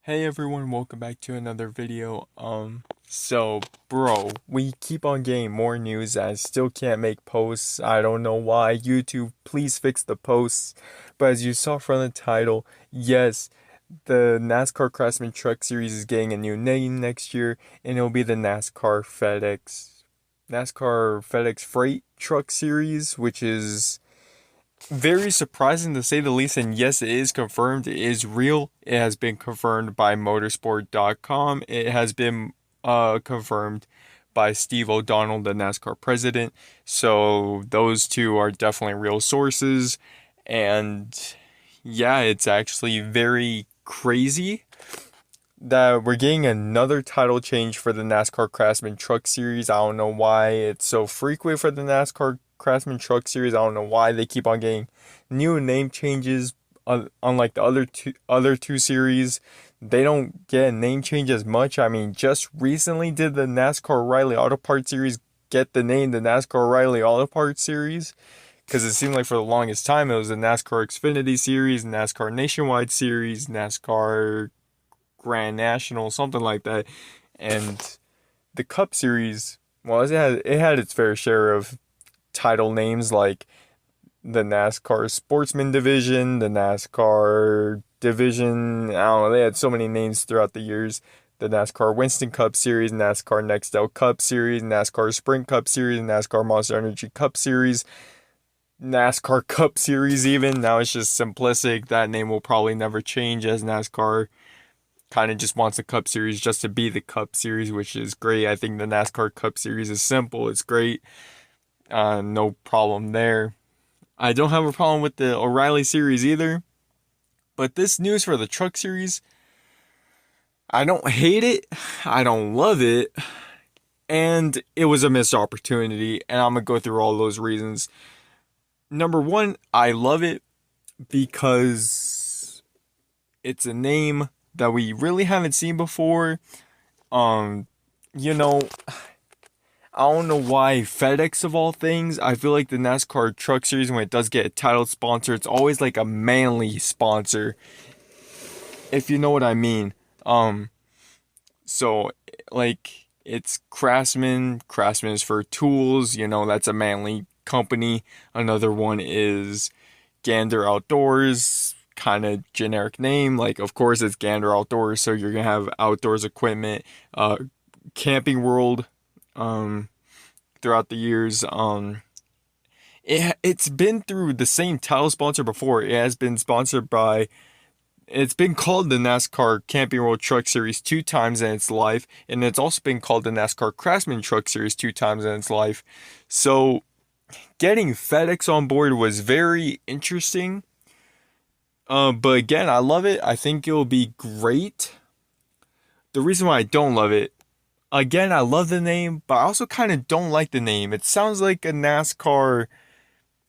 Hey everyone, welcome back to another video. Bro, we keep on getting more news. I still can't make posts. I don't know why. YouTube, please fix the posts. But as you saw from the title, yes, the NASCAR Craftsman Truck Series is getting a new name next year, and it'll be the NASCAR FedEx Freight Truck Series, which is very surprising to say the least. And yes, it is confirmed. It is real. It has been confirmed by motorsport.com. It has been confirmed by Steve O'Donnell, the NASCAR president. So those two are definitely real sources. And yeah, it's actually very crazy that we're getting another title change for the NASCAR Craftsman Truck Series. I don't know why it's so frequent for the NASCAR Craftsman Truck Series. I don't know why they keep on getting new name changes. Unlike the other two series, they don't get a name change as much. I mean, just recently did the NASCAR O'Reilly Auto Parts Series get the name the NASCAR O'Reilly Auto Parts Series? Because it seemed like for the longest time it was the NASCAR Xfinity Series, NASCAR Nationwide Series, NASCAR Grand National, something like that. And the Cup Series, well, it had its fair share of title names like the NASCAR Sportsman Division, the NASCAR Division. I don't know, they had so many names throughout the years. The NASCAR Winston Cup Series, NASCAR Nextel Cup Series, NASCAR Sprint Cup Series, NASCAR Monster Energy Cup Series, NASCAR Cup Series even. Now it's just simplistic. That name will probably never change as NASCAR kind of just wants the Cup Series just to be the Cup Series, which is great. I think the NASCAR Cup Series is simple. It's great. No problem there. I don't have a problem with the O'Reilly Series either. But this news for the Truck Series, I don't hate it. I don't love it. And it was a missed opportunity. And I'm going to go through all those reasons. Number one, I love it because it's a name that we really haven't seen before. Um, you know, I don't know why FedEx of all things. I feel like the NASCAR Truck Series, when it does get a titled sponsor, it's always like a manly sponsor, if you know what I mean. So like it's Craftsman. Craftsman is for tools. That's a manly company. Another one is Gander Outdoors, kind of generic name. Like, of course, it's Gander Outdoors, so you're gonna have outdoors equipment. Camping World, throughout the years, it's been through the same title sponsor before. It has been sponsored by. It's been called the NASCAR Camping World Truck Series 2 times in its life, and it's also been called the NASCAR Craftsman Truck Series 2 times in its life. So, getting FedEx on board was very interesting. But again, I love it. I think it'll be great. The reason why I don't love it, again, I love the name, but I also kind of don't like the name. It sounds like a NASCAR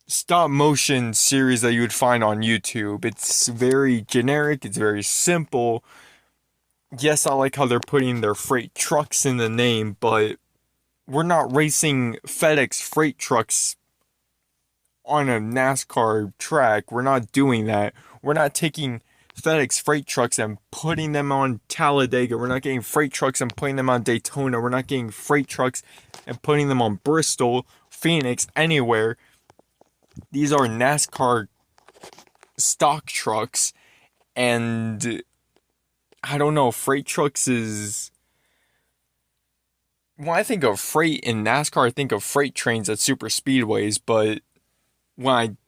stop motion series that you would find on YouTube. It's very generic, it's very simple. Yes, I like how they're putting their freight trucks in the name, but we're not racing FedEx freight trucks on a NASCAR track. We're not doing that. We're not taking FedEx freight trucks and putting them on Talladega. We're not getting freight trucks and putting them on Daytona. We're not getting freight trucks and putting them on Bristol, Phoenix, anywhere. These are NASCAR stock trucks, and I don't know, freight trucks is. When I think of freight in NASCAR, I think of freight trains at super speedways, but when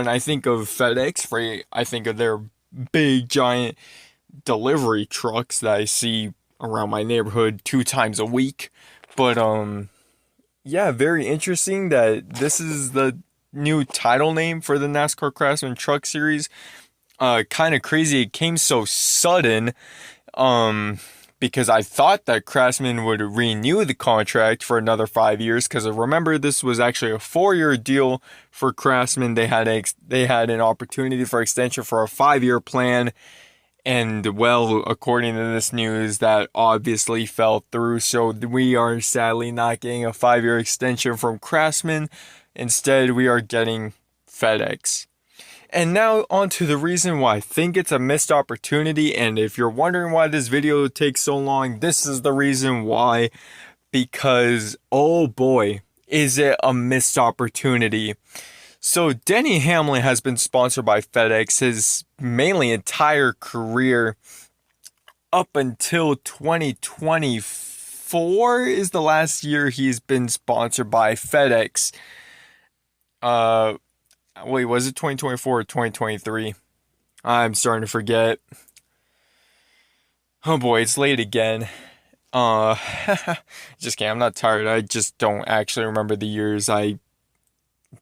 I think of FedEx freight, I think of their big giant delivery trucks that I see around my neighborhood 2 times a week. But yeah, very interesting that this is the new title name for the NASCAR Craftsman Truck Series. Kind of crazy it came so sudden. Because I thought that Craftsman would renew the contract for another 5 years. Because remember, this was actually a 4-year deal for Craftsman. They had an opportunity for extension for a 5-year plan, and well, according to this news, that obviously fell through. So we are sadly not getting a 5-year extension from Craftsman. Instead, we are getting FedEx. And now on to the reason why I think it's a missed opportunity. And if you're wondering why this video takes so long, this is the reason why. Because, oh boy, is it a missed opportunity. So Denny Hamlin has been sponsored by FedEx his mainly entire career up until 2024 is the last year he's been sponsored by FedEx. Wait, was it 2024 or 2023? I'm starting to forget. Oh boy, it's late again. Just kidding. I'm not tired. I just don't actually remember the years.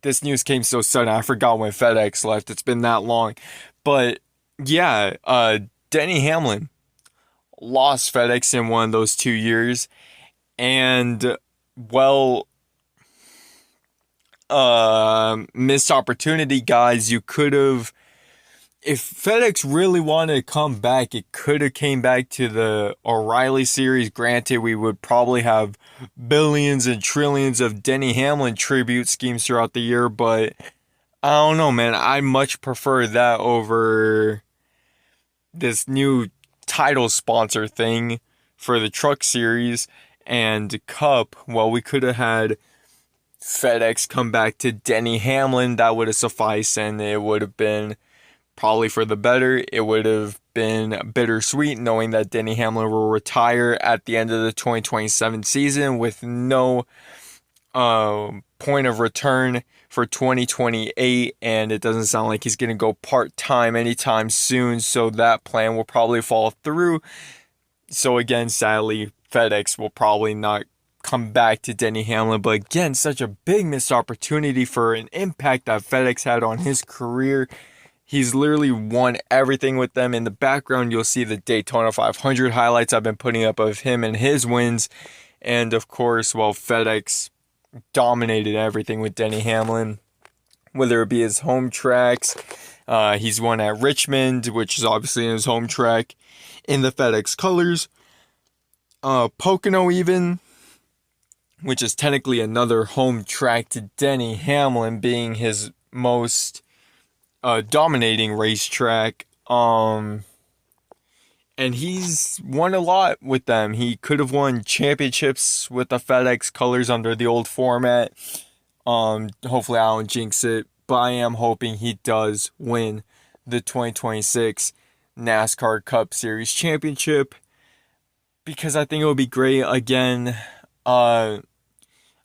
This news came so sudden. I forgot when FedEx left. It's been that long. But yeah, Denny Hamlin lost FedEx in one of those 2 years. And well, missed opportunity, guys. You could have, if FedEx really wanted to come back, it could have came back to the O'Reilly series. Granted, we would probably have billions and trillions of Denny Hamlin tribute schemes throughout the year, but I don't know, man. I much prefer that over this new title sponsor thing for the truck series and Cup. Well, we could have had FedEx come back to Denny Hamlin. That would have sufficed, and it would have been probably for the better. It would have been bittersweet knowing that Denny Hamlin will retire at the end of the 2027 season with no point of return for 2028, and it doesn't sound like he's going to go part-time anytime soon, so that plan will probably fall through. So again, sadly, FedEx will probably not come back to Denny Hamlin, but again, such a big missed opportunity for an impact that FedEx had on his career. He's literally won everything with them. In the background, you'll see the Daytona 500 highlights I've been putting up of him and his wins. And of course, well, FedEx dominated everything with Denny Hamlin, whether it be his home tracks. He's won at Richmond, which is obviously his home track, in the FedEx colors. Pocono even, which is technically another home track to Denny Hamlin, being his most dominating racetrack. And he's won a lot with them. He could have won championships with the FedEx colors under the old format. Hopefully I don't jinx it, but I am hoping he does win the 2026 NASCAR Cup Series Championship, because I think it would be great. Again, I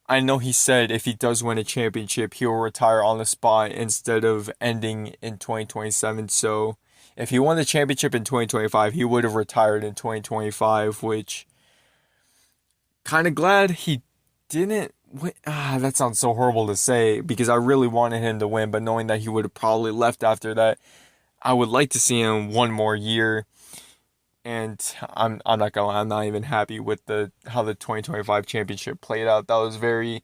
know he said if he does win a championship, he'll retire on the spot instead of ending in 2027. So if he won the championship in 2025, he would have retired in 2025, which kind of glad he didn't win. That sounds so horrible to say because I really wanted him to win, but knowing that he would have probably left after that, I would like to see him one more year. And I'm not gonna lie, I'm not even happy with how the 2025 championship played out. That was very,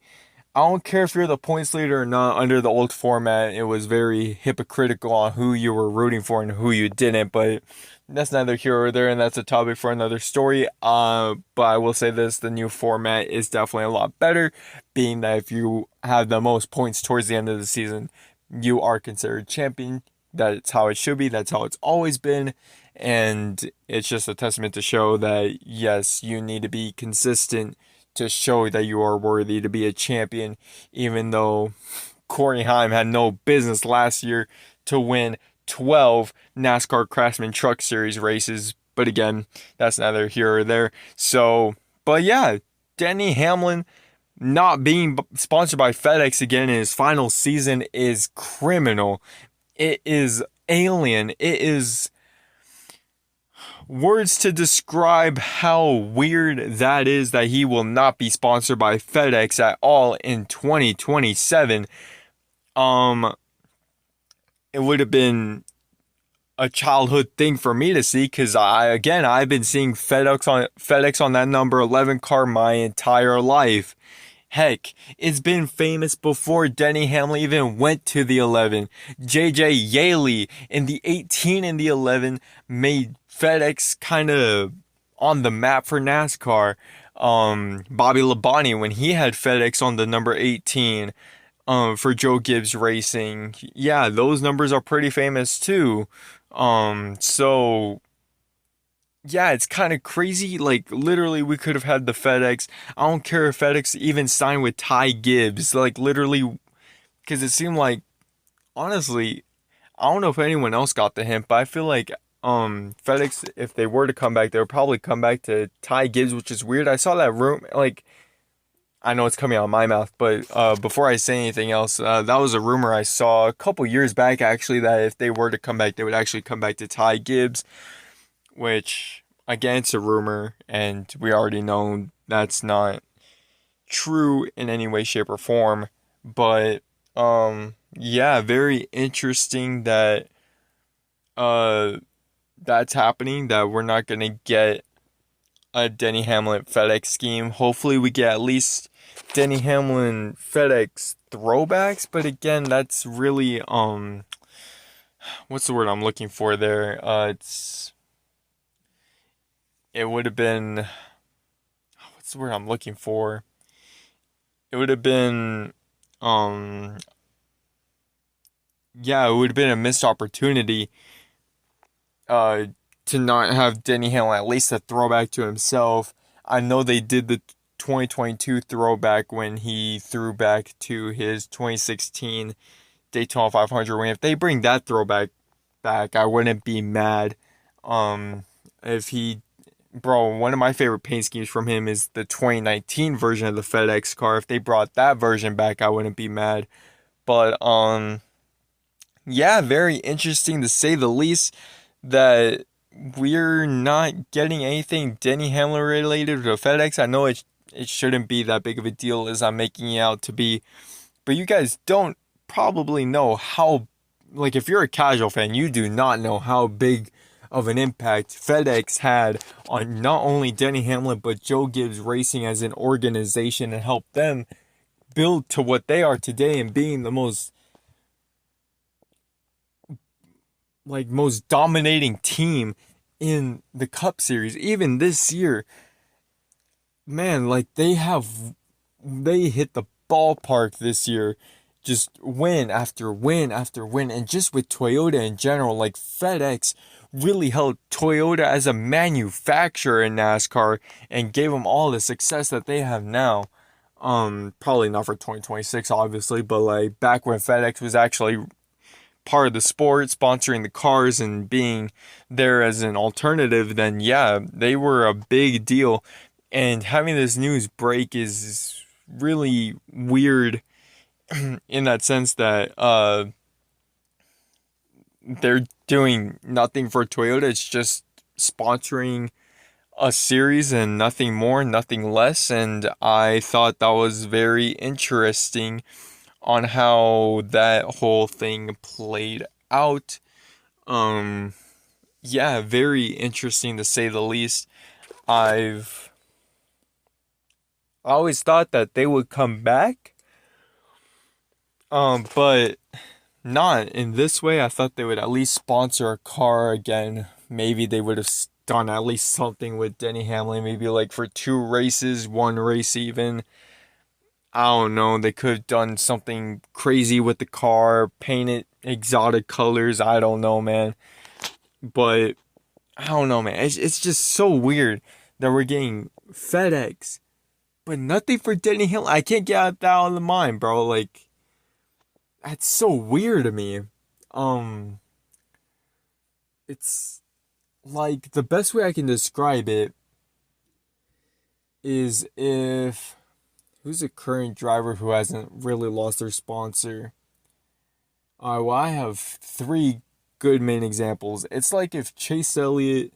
I don't care if you're the points leader or not. Under the old format, it was very hypocritical on who you were rooting for and who you didn't. But that's neither here or there, and that's a topic for another story. But I will say this: the new format is definitely a lot better, being that if you have the most points towards the end of the season, you are considered champion. That's how it should be. That's how it's always been. And it's just a testament to show that, yes, you need to be consistent to show that you are worthy to be a champion, even though Corey Heim had no business last year to win 12 NASCAR Craftsman Truck Series races. But again, that's neither here or there. So, but yeah, Denny Hamlin not being sponsored by FedEx again in his final season is criminal. It is alien. It is words to describe how weird that is, that he will not be sponsored by FedEx at all in 2027. It would have been a childhood thing for me to see, because I've been seeing FedEx on that number 11 car my entire life. Heck, it's been famous before Denny Hamlin even went to the 11. JJ Yaley in the 18 and the 11 made FedEx kind of on the map for NASCAR. Bobby Labonte, when he had FedEx on the number 18. for Joe Gibbs Racing. Yeah, those numbers are pretty famous too. So yeah, it's kind of crazy. Like literally, we could have had the FedEx. I don't care if FedEx even signed with Ty Gibbs. Like literally, because it seemed like honestly, I don't know if anyone else got the hint, but I feel like FedEx, if they were to come back, they would probably come back to Ty Gibbs, which is weird. I saw that room like I know it's coming out of my mouth, but before I say anything else, that was a rumor I saw a couple years back actually that if they were to come back, they would actually come back to Ty Gibbs, which again it's a rumor, and we already know that's not true in any way, shape, or form. But yeah, very interesting that uh that's happening. That we're not gonna get a Denny Hamlin FedEx scheme. Hopefully, we get at least Denny Hamlin FedEx throwbacks. But again, that's really what's the word I'm looking for there? It would have been what's the word I'm looking for? It would have been um yeah, it would have been a missed opportunity uh to not have Denny Hamlin at least a throwback to himself. I know they did the 2022 throwback when he threw back to his 2016 Daytona 500 win. If they bring that throwback back, I wouldn't be mad. If he, bro, one of my favorite paint schemes from him is the 2019 version of the FedEx car. If they brought that version back, I wouldn't be mad. But yeah, very interesting to say the least that we're not getting anything Denny Hamlin related to FedEx. I know it shouldn't be that big of a deal as I'm making it out to be, but you guys don't probably know how, like if you're a casual fan, you do not know how big of an impact FedEx had on not only Denny Hamlin but Joe Gibbs Racing as an organization and help them build to what they are today and being the most dominating team in the Cup Series. Even this year, man, like they hit the ballpark this year, just win after win after win, and just with Toyota in general, like FedEx really held Toyota as a manufacturer in NASCAR and gave them all the success that they have now. Probably not for 2026, obviously, but like back when FedEx was actually part of the sport, sponsoring the cars and being there as an alternative, then yeah, they were a big deal. And having this news break is really weird in that sense that they're doing nothing for Toyota. It's just sponsoring a series and nothing more, nothing less. And I thought that was very interesting on how that whole thing played out. Um, yeah, very interesting to say the least. I've always thought that they would come back, but not in this way. I thought they would at least sponsor a car again. Maybe they would have done at least something with Denny Hamlin, maybe like for 2 races, 1 race even. I don't know. They could have done something crazy with the car, painted exotic colors. I don't know, man. But I don't know, man. It's just so weird that we're getting FedEx, but nothing for Denny Hill. I can't get that out of the mind, bro. Like that's so weird to me. Um, it's like the best way I can describe it is if who's a current driver who hasn't really lost their sponsor? Well, I have 3 good main examples. It's like if Chase Elliott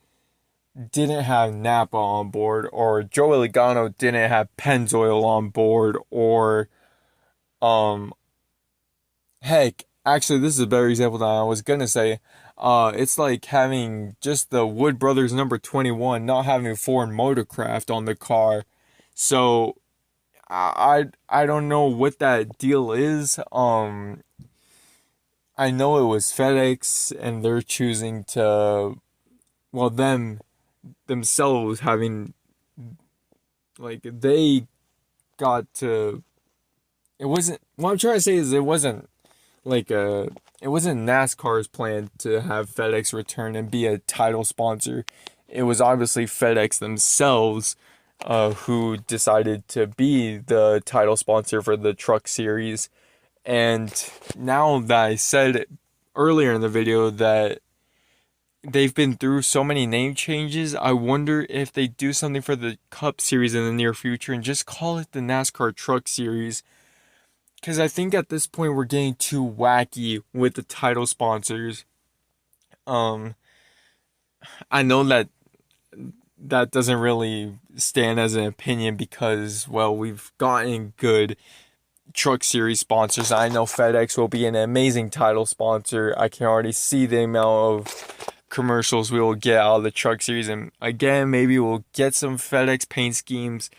didn't have Napa on board, or Joey Logano didn't have Pennzoil on board, or um, heck, actually, this is a better example than I was gonna say. It's like having just the Wood Brothers number 21, not having Ford Motorcraft on the car. So I don't know what that deal is. I know it was FedEx, and they're choosing to, well, themselves having, like, they got to it wasn't. What I'm trying to say is it wasn't like it wasn't NASCAR's plan to have FedEx return and be a title sponsor. It was obviously FedEx themselves who decided to be the title sponsor for the Truck Series. And now that I said earlier in the video that they've been through so many name changes, I wonder if they do something for the Cup Series in the near future and just call it the NASCAR Truck Series. Because I think at this point we're getting too wacky with the title sponsors. Um, I know that that doesn't really stand as an opinion because, well, we've gotten good Truck Series sponsors. I know FedEx will be an amazing title sponsor. I can already see the amount of commercials we will get out of the Truck Series. And again, maybe we'll get some FedEx paint schemes.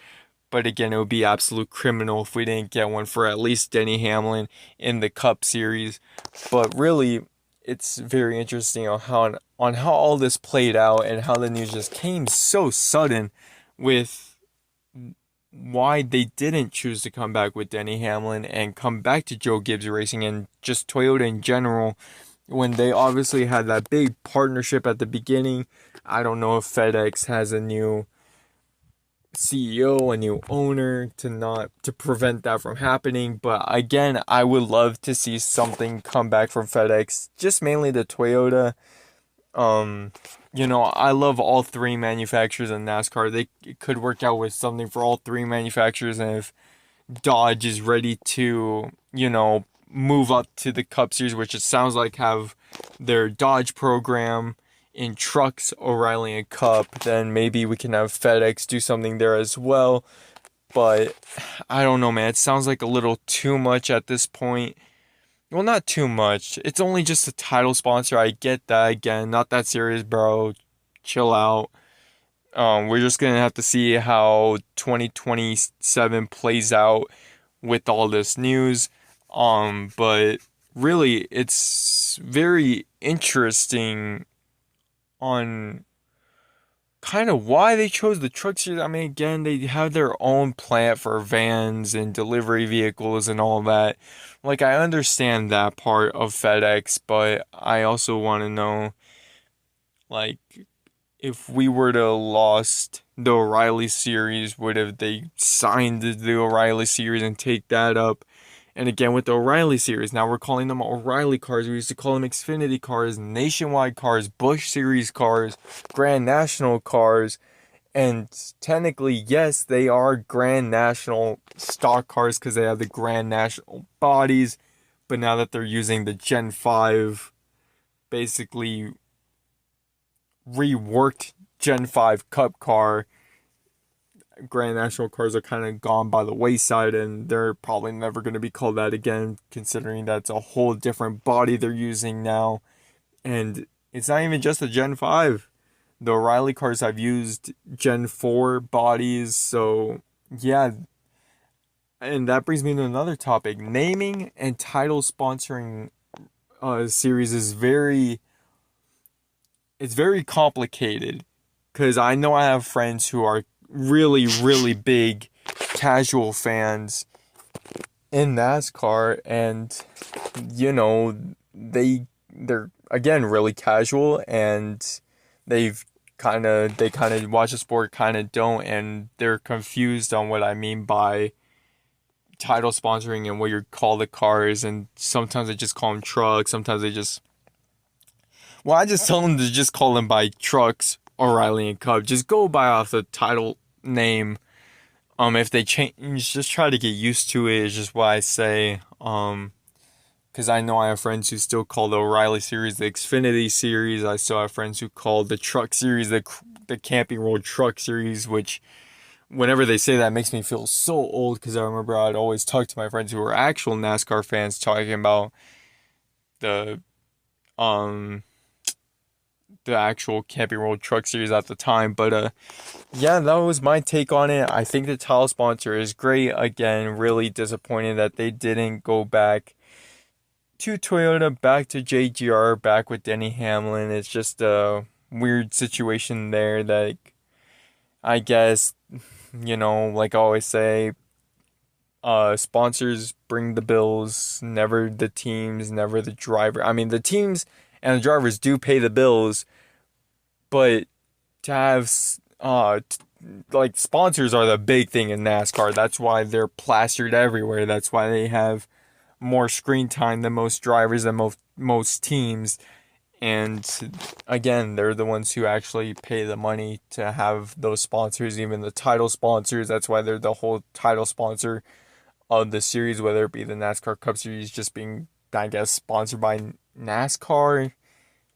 But again, it would be absolute criminal if we didn't get one for at least Denny Hamlin in the Cup Series. But really, it's very interesting on how all this played out and how the news just came so sudden with why they didn't choose to come back with Denny Hamlin and come back to Joe Gibbs Racing and just Toyota in general when they obviously had that big partnership at the beginning. I don't know if FedEx has a new CEO, a new owner to prevent that from happening. But again, I would love to see something come back from FedEx, just mainly the Toyota. Um, I love all three manufacturers in NASCAR. They could work out with something for all three manufacturers, and if Dodge is ready to, move up to the Cup Series, which it sounds like have their Dodge program in trucks, O'Reilly and Cup, then maybe we can have FedEx do something there as well. But I don't know, man. It sounds like a little too much at this point. Well, not too much. It's only just a title sponsor. I get that. Again, not that serious, bro. Chill out. We're just gonna have to see how 2027 plays out with all this news. But really, it's very interesting on kind of why they chose the truck series. I mean, again, they have their own plant for vans and delivery vehicles and all that. Like, I understand that part of FedEx, but I also want to know, like, if we were to lost the O'Reilly series, would have they signed the O'Reilly series and take that up? And again, with the O'Reilly series, now we're calling them O'Reilly cars. We used to call them Xfinity cars, Nationwide cars, Busch Series cars, Grand National cars. And technically, yes, they are Grand National stock cars because they have the Grand National bodies. But now that they're using the Gen 5, basically reworked Gen 5 Cup car, Grand National cars are kind of gone by the wayside, and they're probably never going to be called that again, considering that's a whole different body they're using now. And it's not even just the Gen 5. The O'Reilly cars have used Gen 4 bodies, so yeah. And that brings me to another topic. Naming and title sponsoring series is it's very complicated because I know I have friends who are really, really big casual fans in NASCAR, and they're again really casual, and they kind of watch the sport, kind of don't, and they're confused on what I mean by title sponsoring and what you call the cars, and sometimes they just call them trucks, sometimes they just, well, I just tell them to just call them by trucks, O'Reilly and Cup. Just go by off the title name. If they change, just try to get used to it. Is just what I say. Because I know I have friends who still call the O'Reilly series the Xfinity series. I still have friends who call the truck series the Camping World Truck series. Which, whenever they say that, makes me feel so old. Because I remember I'd always talk to my friends who were actual NASCAR fans, talking about the um the actual Camping World Truck Series at the time. But yeah, that was my take on it. I think the title sponsor is great. Again, really disappointed that they didn't go back to Toyota, back to JGR, back with Denny Hamlin. It's just a weird situation there that I guess, like I always say, sponsors bring the bills, never the teams, never the driver. I mean, the teams and the drivers do pay the bills, but to have like sponsors are the big thing in NASCAR. That's why they're plastered everywhere. That's why they have more screen time than most drivers and most teams. And again, they're the ones who actually pay the money to have those sponsors, even the title sponsors. That's why they're the whole title sponsor of the series, whether it be the NASCAR Cup Series just being, I guess, sponsored by NASCAR.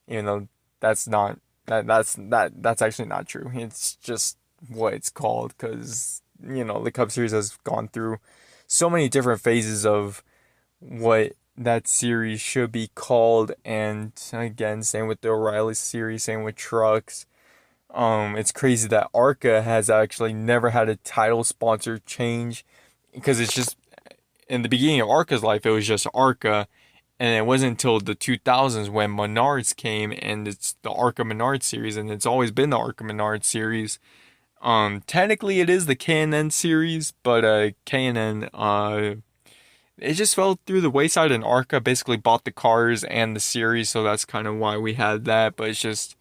Even though that's not that's actually not true. It's just what it's called because the Cup Series has gone through so many different phases of what that series should be called, and again, same with the O'Reilly series, same with trucks. It's crazy that ARCA has actually never had a title sponsor change because it's just in the beginning of ARCA's life, it was just ARCA, and it wasn't until the 2000s when Menards came, and it's the ARCA Menards series, and it's always been the ARCA Menards series. Technically it is the K&N series, but K&N it just fell through the wayside, and ARCA basically bought the cars and the series, so that's kind of why we had that. But it's just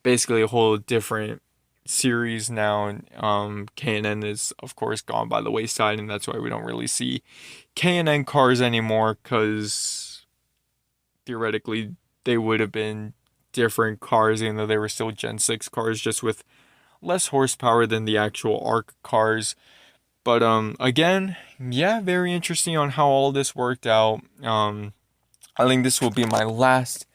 basically a whole different series now, and K&N is of course gone by the wayside, and that's why we don't really see K&N cars anymore, because theoretically they would have been different cars, even though they were still Gen 6 cars, just with less horsepower than the actual ARC cars. But again, yeah, very interesting on how all this worked out. I think this will be my last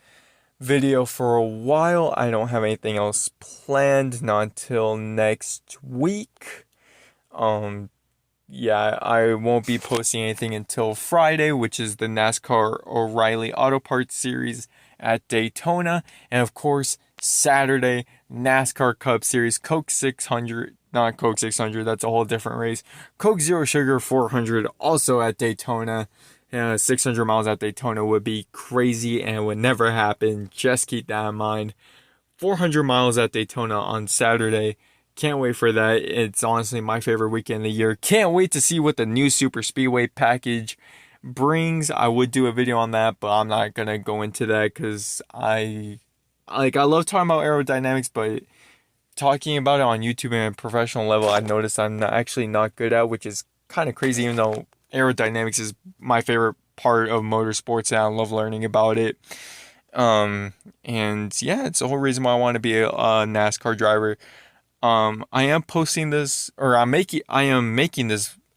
video for a while. I don't have anything else planned, not until next week. Yeah, I won't be posting anything until Friday, which is the NASCAR O'Reilly Auto Parts Series at Daytona, and of course Saturday, NASCAR Cup Series, Coke 600. Not Coke 600, that's a whole different race. Coke Zero Sugar 400, also at Daytona. 600 miles at Daytona would be crazy and it would never happen. Just keep that in mind. 400 miles at Daytona on Saturday. Can't wait for that. It's honestly my favorite weekend of the year. Can't wait to see what the new Super Speedway package brings. I would do a video on that, but I'm not going to go into that because I love talking about aerodynamics, but talking about it on YouTube and a professional level, I noticed I'm actually not good at, which is kind of crazy, even though aerodynamics is my favorite part of motorsports and I love learning about it. And yeah, it's the whole reason why I want to be a NASCAR driver. I am posting this, or I am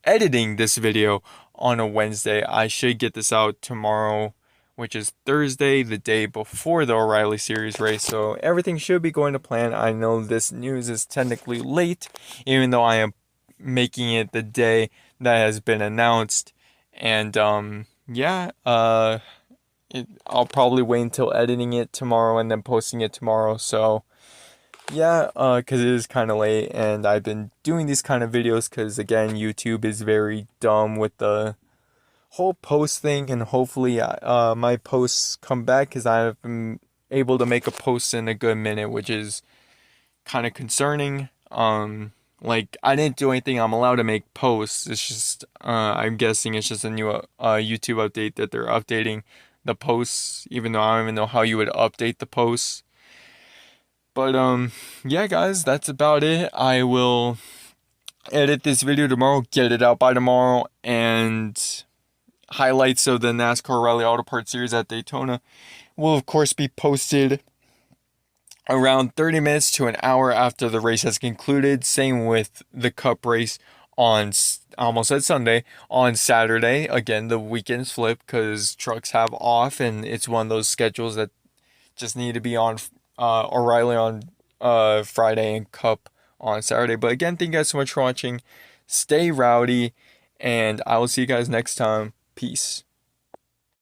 editing this video on a Wednesday. I should get this out tomorrow, which is Thursday, the day before the O'Reilly Series race. So everything should be going to plan. I know this news is technically late, even though I am making it the day that has been announced. And yeah, I'll probably wait until editing it tomorrow and then posting it tomorrow. So yeah, because it is kind of late, and I've been doing these kind of videos because, again, YouTube is very dumb with the whole post thing, and hopefully my posts come back, because I've been able to make a post in a good minute, which is kind of concerning. Like, I didn't do anything. I'm allowed to make posts. It's just I'm guessing it's just a new YouTube update that they're updating the posts, even though I don't even know how you would update the posts. But yeah, guys, that's about it. I will edit this video tomorrow, get it out by tomorrow, and highlights of the NASCAR Rally Auto Parts Series at Daytona will of course be posted around 30 minutes to an hour after the race has concluded. Same with the Cup race on, I almost said Sunday, on Saturday. Again, the weekends flip because trucks have off, and it's one of those schedules that just need to be on O'Reilly on Friday and Cup on Saturday. But again, thank you guys so much for watching. Stay rowdy, and I will see you guys next time. Peace.